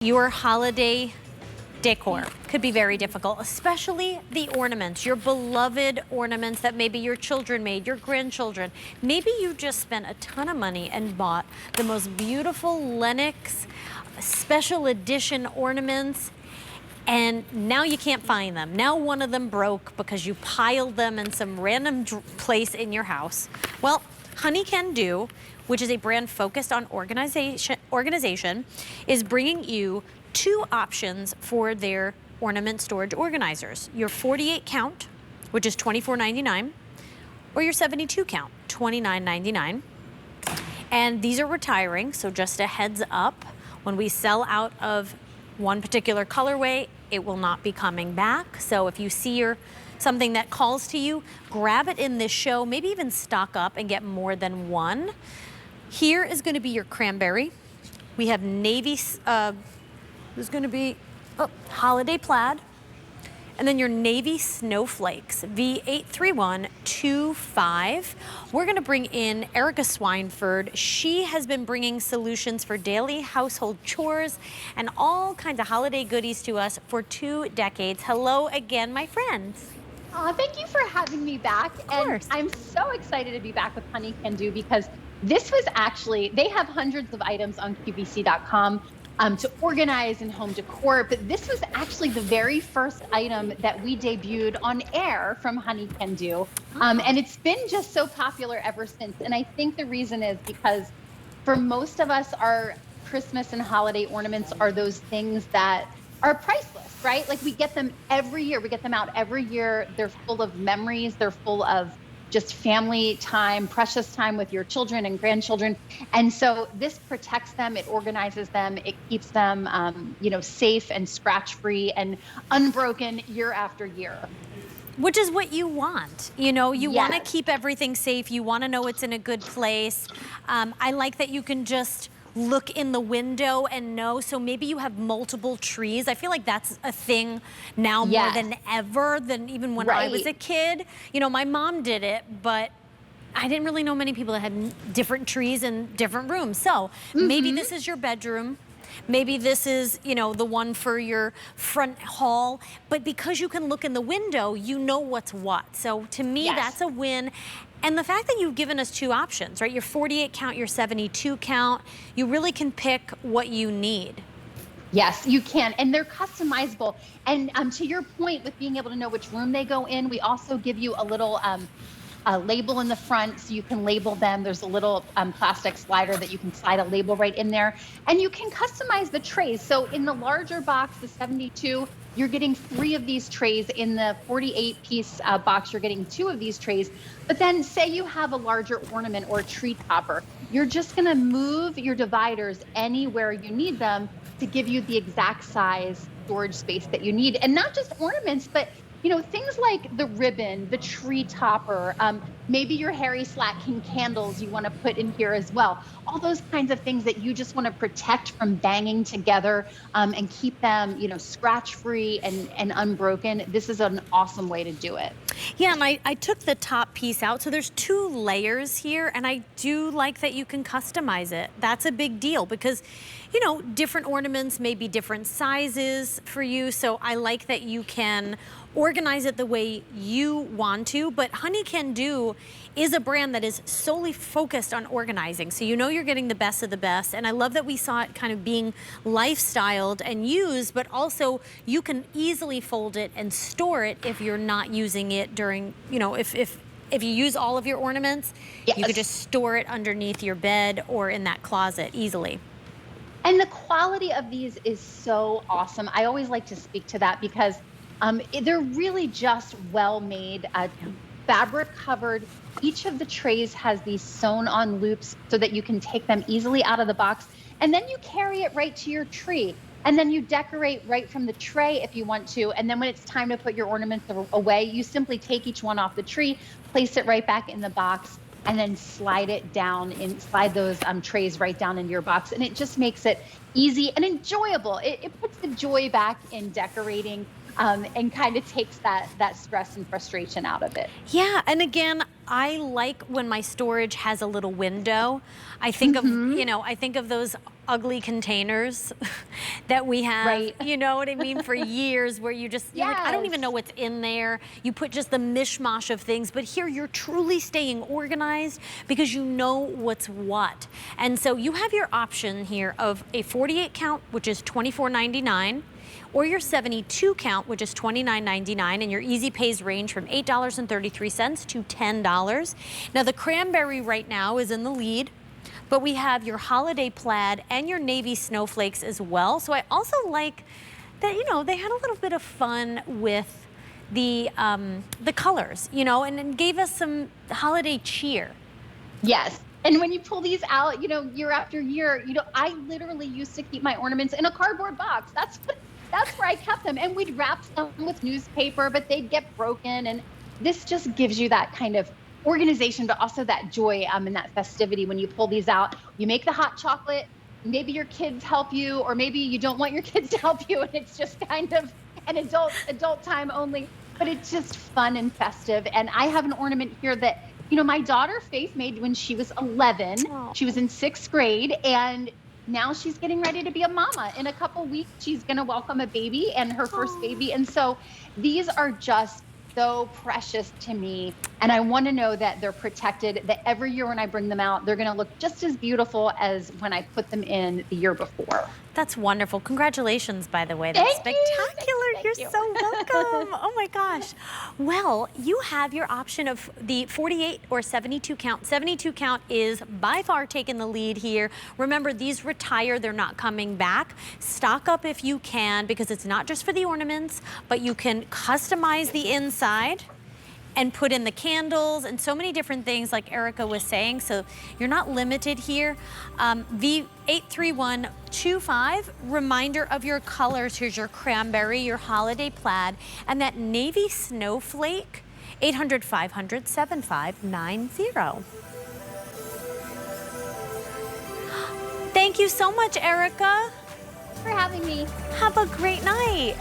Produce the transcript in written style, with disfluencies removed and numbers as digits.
Your holiday decor could be very difficult, especially the ornaments, your beloved ornaments that maybe your children made, your grandchildren. Maybe you just spent a ton of money and bought the most beautiful Lennox special edition ornaments, and now you can't find them. Now one of them broke because you piled them in some random place in your house. Well, Honey Can Do, which is a brand focused on organization, is bringing you two options for their ornament storage organizers. Your 48 count, which is $24.99, or your 72 count, $29.99. And these are retiring, so just a heads up, when we sell out of one particular colorway, it will not be coming back. So if you see something that calls to you, grab it in this show, maybe even stock up and get more than one. Here is going to be your cranberry. We have navy, there's going to be holiday plaid. And then your navy snowflakes, V83125. We're going to bring in Erica Swineford. She has been bringing solutions for daily household chores and all kinds of holiday goodies to us for 2 decades. Hello again, my friends. Thank you for having me back. Of course. And I'm so excited to be back with Honey Can Do because this was actually, they have hundreds of items on QVC.com to organize and home decor, but this was actually the very first item that we debuted on air from Honey Can Do. And it's been just so popular ever since. And I think the reason is because for most of us, our Christmas and holiday ornaments are those things that are priceless, right? Like we get them every year. We get them out every year. They're full of memories. They're full of just family time, precious time with your children and grandchildren. And so this protects them, it organizes them, it keeps them, safe and scratch-free and unbroken year after year. Which is what you want. You want to keep everything safe. You want to know it's in a good place. I like that you can just look in the window and know. So maybe you have multiple trees. I feel like that's a thing now more than ever than even when I was a kid. My mom did it, but I didn't really know many people that had different trees in different rooms. So maybe this is your bedroom. Maybe this is, the one for your front hall. But because you can look in the window, you know what's what. So to me, that's a win. And the fact that you've given us two options, right? Your 48 count, your 72 count, you really can pick what you need. Yes, you can. And they're customizable. And to your point with being able to know which room they go in, we also give you a little label in the front so you can label them. There's a little plastic slider that you can slide a label right in there. And you can customize the trays. So in the larger box, the 72, you're getting 3 of these trays. In the 48-piece box, you're getting 2 of these trays. But then say you have a larger ornament or a tree topper, you're just gonna move your dividers anywhere you need them to give you the exact size storage space that you need. And not just ornaments, but things like the ribbon, the tree topper, maybe your Harry Slatkin candles you want to put in here as well. All those kinds of things that you just want to protect from banging together and keep them, scratch-free and unbroken. This is an awesome way to do it. Yeah, and I took the top piece out, so there's 2 layers here, and I do like that you can customize it. That's a big deal because, different ornaments may be different sizes for you, so I like that you can organize it the way you want to. But Honey Can Do is a brand that is solely focused on organizing, so you're getting the best of the best. And I love that we saw it kind of being lifestyled and used, but also you can easily fold it and store it if you're not using it during, if you use all of your ornaments, you could just store it underneath your bed or in that closet easily. And the quality of these is so awesome. I always like to speak to that because they're really just well-made, fabric covered. Each of the trays has these sewn on loops so that you can take them easily out of the box. And then you carry it right to your tree. And then you decorate right from the tray if you want to. And then when it's time to put your ornaments away, you simply take each one off the tree, place it right back in the box, and then slide it down and slide those trays right down into your box. And it just makes it easy and enjoyable. It puts the joy back in decorating and kind of takes that stress and frustration out of it. Yeah, and again, I like when my storage has a little window. I think of, I think of those ugly containers that we have, Right. you know what I mean, for years, where you're like, I don't even know Yes. what's in there. You put just the mishmash of things, but here you're truly staying organized because you know what's what. And so you have your option here of a 48 count, which is $24.99, or your 72 count, which is $29.99, and your easy pays range from $8.33 to $10. Now the cranberry right now is in the lead, but we have your holiday plaid and your navy snowflakes as well. So I also like that, you know, they had a little bit of fun with the colors, you know, and gave us some holiday cheer. Yes. And when you pull these out, you know, year after year, you know, I literally used to keep my ornaments in a cardboard box. That's where I kept them. And we'd wrap them with newspaper, but they'd get broken. And this just gives you that kind of organization, but also that joy and that festivity when you pull these out. You make the hot chocolate. Maybe your kids help you, or maybe you don't want your kids to help you, and it's just kind of an adult time only. But it's just fun and festive. And I have an ornament here that, you know, my daughter Faith made when she was 11. Oh. She was in 6th grade, and now she's getting ready to be a mama. In a couple weeks, she's going to welcome a baby, and her first baby. And so these are just so precious to me. And I want to know that they're protected, that every year when I bring them out, they're going to look just as beautiful as when I put them in the year before. That's wonderful. Congratulations, by the way. That's Thank you. spectacular. Thank You're you. so welcome. Oh my gosh. Well, you have your option of the 48 or 72 count. 72 count is by far taking the lead here. Remember, these retire. They're not coming back. Stock up if you can, because it's not just for the ornaments, but you can customize the inside and put in the candles and so many different things, like Erica was saying. So you're not limited here. V83125, reminder of your colors. Here's your cranberry, your holiday plaid, and that navy snowflake. 800-500-7590. Thank you so much, Erica. For having me. Have a great night.